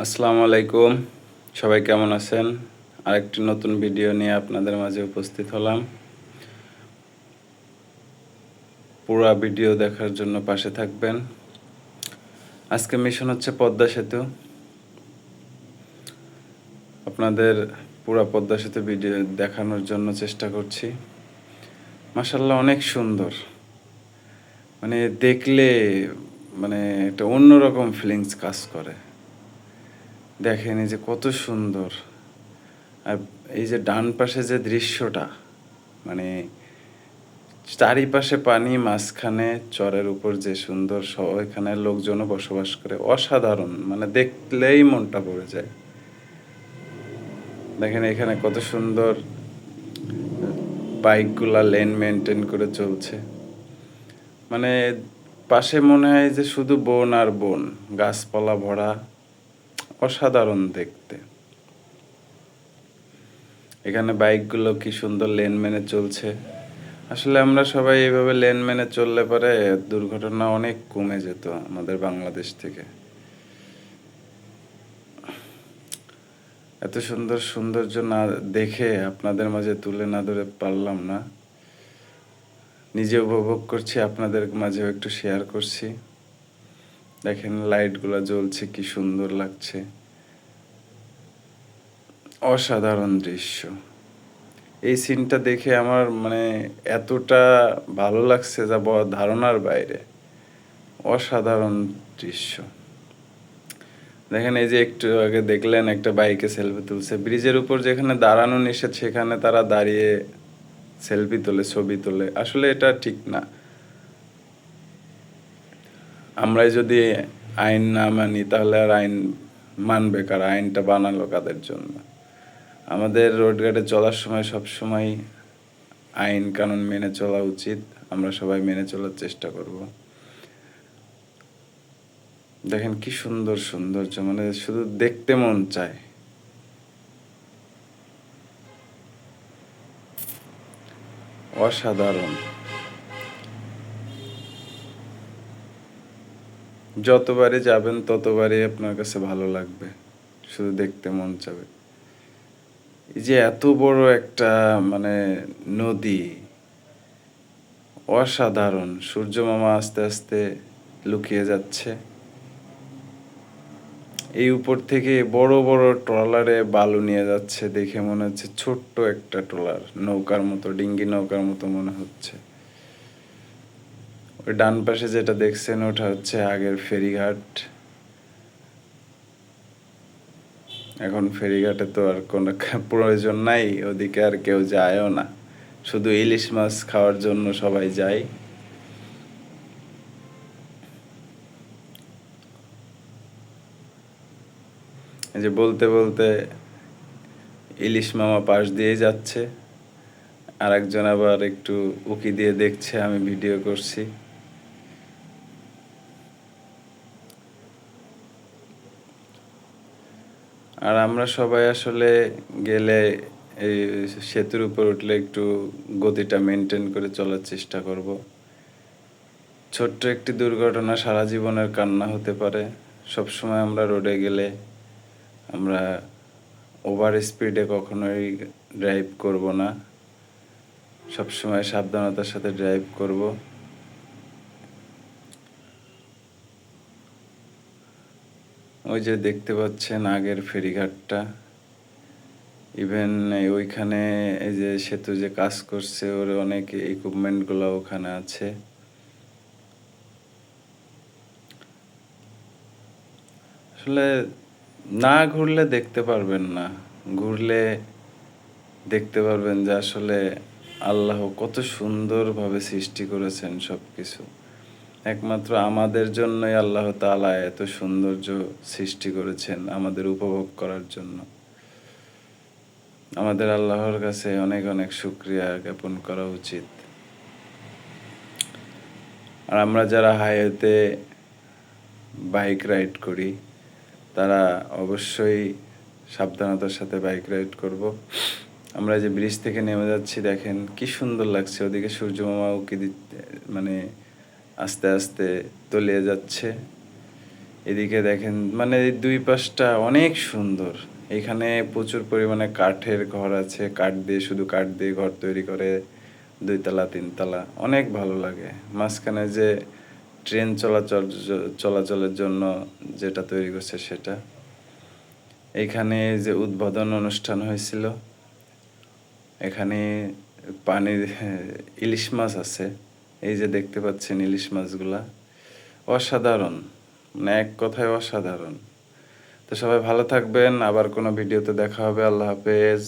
আসসালামু আলাইকুম। সবাই কেমন আছেন? আরেকটি নতুন ভিডিও নিয়ে আপনাদের মাঝে উপস্থিত হলাম। পুরা ভিডিও দেখার জন্য পাশে থাকবেন। আজকে মিশন হচ্ছে পদ্মা সেতু। আপনাদের পুরা পদ্মা সেতু ভিডিও দেখানোর জন্য চেষ্টা করছি। মাশাআল্লাহ অনেক সুন্দর। মানে দেখলে একটা অন্যরকম ফিলিংস কাজ করে। দেখেন এই যে কত সুন্দর। আর এই যে ডান পাশে যে দৃশ্যটা মানে চারিপাশে পানি, মাঝখানে চরের উপর যে সুন্দর এখানে লোকজনও বসবাস করে, অসাধারণ। মানে দেখলেই মনটা ভরে যায়। দেখেন এখানে কত সুন্দর বাইকগুলা লেন মেনটেন করে চলছে। মানে পাশে মনে হয় যে শুধু বন আর বন, গাছপালা ভরা, অসাধারণ দেখতে। এখানে বাইকগুলো কি সুন্দর লেন মেনে চলছে। আসলে আমরা সবাই এইভাবে লেন মেনে চললে পরে দুর্ঘটনা অনেক কমে যেত আমাদের বাংলাদেশ থেকে। এত সুন্দর সৌন্দর্য না দেখে আপনাদের মাঝে তুলে না ধরে পারলাম না। নিজে উপভোগ করছি, আপনাদের মাঝেও একটু শেয়ার করছি। দেখেন লাইটগুলো জ্বলছে, কি সুন্দর লাগছে। অসাধারণ দৃশ্য। এই সিনটা দেখে আমার এতটা ভালো লাগছে যা ধারণার বাইরে। অসাধারণ দৃশ্য। দেখেন এই যে একটু আগে দেখলেন একটা বাইকে সেলফি তুলছে, ব্রিজের উপর যেখানে দাঁড়ানো নিষেধ সেখানে তারা দাঁড়িয়ে সেলফি তোলে, ছবি তোলে। আসলে এটা ঠিক না। আমরাই যদি আইন না মানি তাহলে আর আইন মানবে কারা? আইনটা বানালো কাদের জন্য? আমাদের রোডঘাটে চলার সময় সব সময় আইন কানুন মেনে চলা উচিত। আমরা সবাই মেনে চলার চেষ্টা করব। দেখেন কি সুন্দর সৌন্দর্য, মানে শুধু দেখতে মন চায়। অসাধারণ। যতবারই যাবেন ততবারই আপনার কাছে ভালো লাগবে, শুধু দেখতে মন চাবে। এই যে এত বড় একটা নদী, অসাধারণ। সূর্য মামা আস্তে আস্তে লুকিয়ে যাচ্ছে। এই উপর থেকে বড় বড় ট্রলারে বালু নিয়ে যাচ্ছে, দেখে মনে হচ্ছে ছোট্ট একটা ট্রলার, নৌকার মতো, ডিঙ্গি নৌকার মতো মনে হচ্ছে। ওই ডান পাশে যেটা দেখছেন ওটা হচ্ছে আগের ফেরিঘাট। এখন ফেরিঘাটে তো আর কোনো প্রয়োজন নাই, ওদিকে আর কেউ যায়ও না। শুধু ইলিশ মাছ খাওয়ার জন্য সবাই যায়। এই যে বলতে বলতে ইলিশ মামা পাশ দিয়েই যাচ্ছে, আর একজন আবার একটু উকি দিয়ে দেখছে আমি ভিডিও করছি। আর আমরা সবাই আসলে গেলে এই সেতুর উপর উঠলে একটু গতিটা মেনটেন করে চলার চেষ্টা করব। ছোট্ট একটি দুর্ঘটনা সারা জীবনের কান্না হতে পারে। সবসময় আমরা রোডে গেলে আমরা ওভার স্পিডে কখনোই ড্রাইভ করব না। সবসময় সাবধানতার সাথে ড্রাইভ করব। ওই যে দেখতে পাচ্ছেন আগের ফেরিঘাটটা। ইভেন ওইখানে এই যে সেতু যে কাজ করছে ওর অনেক ইকুইপমেন্টগুলো ওখানে আছে। আসলে না ঘুরলে দেখতে পারবেন না, ঘুরলে দেখতে পারবেন যে আসলে আল্লাহ কত সুন্দরভাবে সৃষ্টি করেছেন সব কিছু। একমাত্র আমাদের জন্যই আল্লাহ তাআলা এত সৌন্দর্য সৃষ্টি করেছেন, আমাদের উপভোগ করার জন্য। আমাদের আল্লাহর কাছে অনেক অনেক শুকরিয়া জ্ঞাপন করা উচিত। আর আমরা যারা হাইওয়েতে বাইক রাইড করি তারা অবশ্যই সাবধানতার সাথে বাইক রাইড করব। আমরা যে ব্রিজ থেকে নেমে যাচ্ছি, দেখেন কি সুন্দর লাগছে। ওদিকে সূর্য মামা উকি দিতে আস্তে আস্তে তলিয়ে যাচ্ছে। এদিকে দেখেন মানে এই দুই পাশটা অনেক সুন্দর। এখানে প্রচুর পরিমাণে কাঠের ঘর আছে। কাঠ দিয়ে শুধু কাঠ দিয়ে ঘর তৈরি করে ২ তালা ৩ তালা অনেক ভালো লাগে। মাঝখানে যে ট্রেন চলাচলের জন্য যেটা তৈরি করছে সেটা। এখানে যে উদ্বোধন অনুষ্ঠান হয়েছিল, এখানে পানির ইলিশ মাছ আছে। এই যে দেখতে পাচ্ছেন ইলিশ মাছগুলা। অসাধারণ। মানে এক কথায় অসাধারণ। তো সবাই ভালো থাকবেন। আবার কোনো ভিডিওতে দেখা হবে। আল্লাহ হাফেজ।